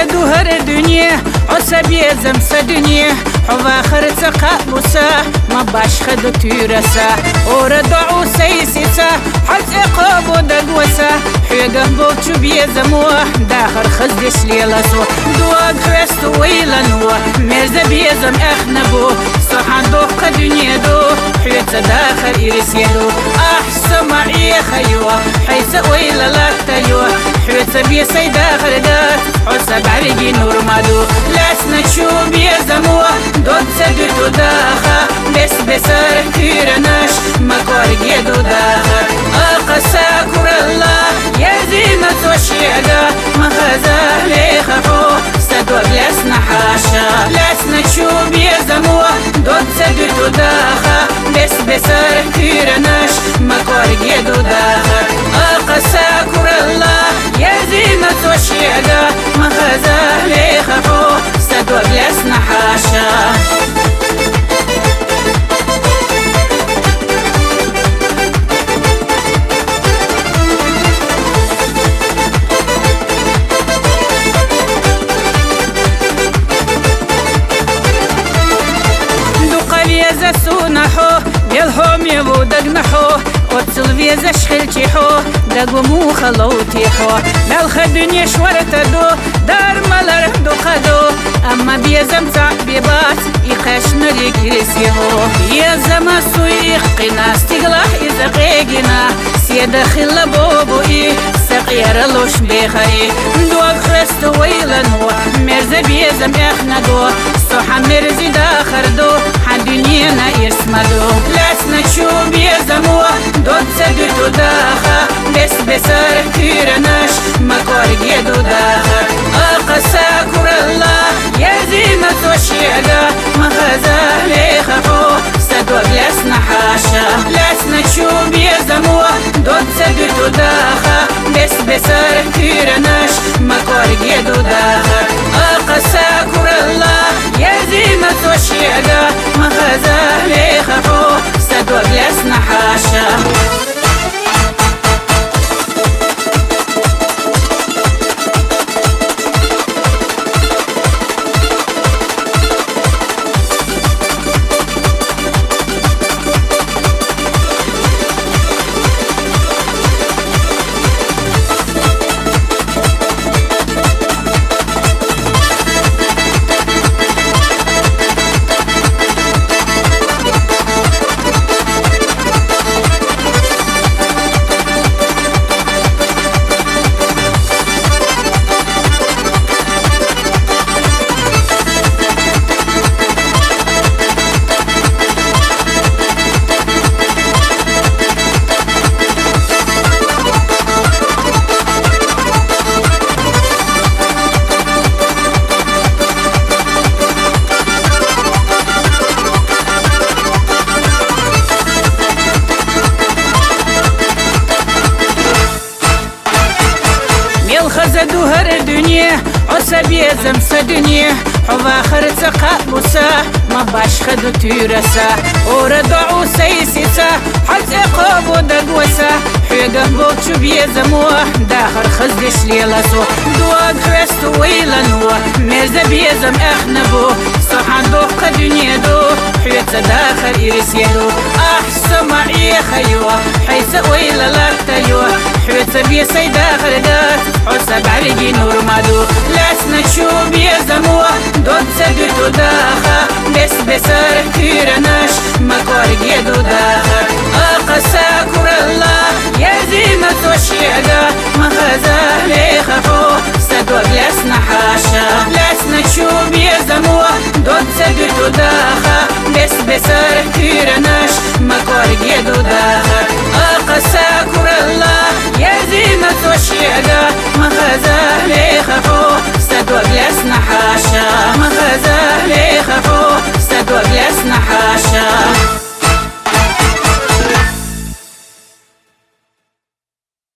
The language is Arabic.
خزدو هر دنيا عصبي زم سدنيا حوا خرت قابوسا ما باش خد تيرسا وردعو سيسيسا حز اقابو دقوسا حيقه بوچو بيزموه داخر خزدش ليلسو دواق خوستو ويلنو مرزا بيزم اخنبو صحان دوق دنيا دو حيت داخر إرسيدو أحسن معي خيوه حيث ويلا لاتيوه حيت بيسي داخر دات عصب عرقي نور مادو لسنا شو بيزموه دون سدتو داخا بس بسر كيرناش مكور جيدو داخا أقسا كور الله يزيمة وشيعدا مخزاه ليخفو سدوك لسنا حاشا لسنا شو بيزموه دون سدتو داخا بس بسر كيرناش مكور جيدو داخا أقسا كور الله يزيمة وشيعدا مخزاه ليخفو سدوك لسنا حاشا سونحو بالهم يبو دقنحو وتصل فيزا شخلتيحو دقو مو خلوتيحو بالخدنيا شورتدو دار ملر دو قدو اما بيزم تعبيبات يقاش نريك يرسيهو بيزم سويق قنا استقلاح إزاقيقنا سيدا خلا بوبو سقير لوش بيخي دوق خستو ويلنو مرزا بيزم اخندو صحا مرزي داخر دو حدنينا يسمدو لسنا شو بيزمو دون سدتو داخا بس بسر كيرناش مكور جيدو داخا أقسا كور الله يزيمة وشيعدا مخزاه ليخفو سدوك لسنا حاشا لسنا شو بيزمو دون سدتو داخا بس بسر كيرناش مكور جيدو داخا أقسا كور الله يزيمة وشيعدا مخزاه ليخفو سدوك لسنا حاشا خزدو هر دنيا عصبي زم سدنيا حوا خرت قابوسا ما باش خدو تيرسا وردعو سيسيسا حز اقابو دقوسا حيقه بوچو بيزموه داخر خزدش ليلسو دواق خوستو ويلنو مرزا بيزم اخنبو صحان دوق دنيا دو حيت داخر إرسيدو أحسن معي خيوه حيث ويلا لاتيوه حيت بيسي داخر دات عصب عرقي نور مادو لسنا شو بيزموه دون سدتو داخا بس بسر كيرناش مكور جيدو داخا أقسا كور الله يزيمة وشيعدا مخزاه ليخفو سدوك لسنا حاشا لسنا شو بيزموه دون سدتو داخا بس بسر كيرناش مكور جيدو داخا أقسا كور الله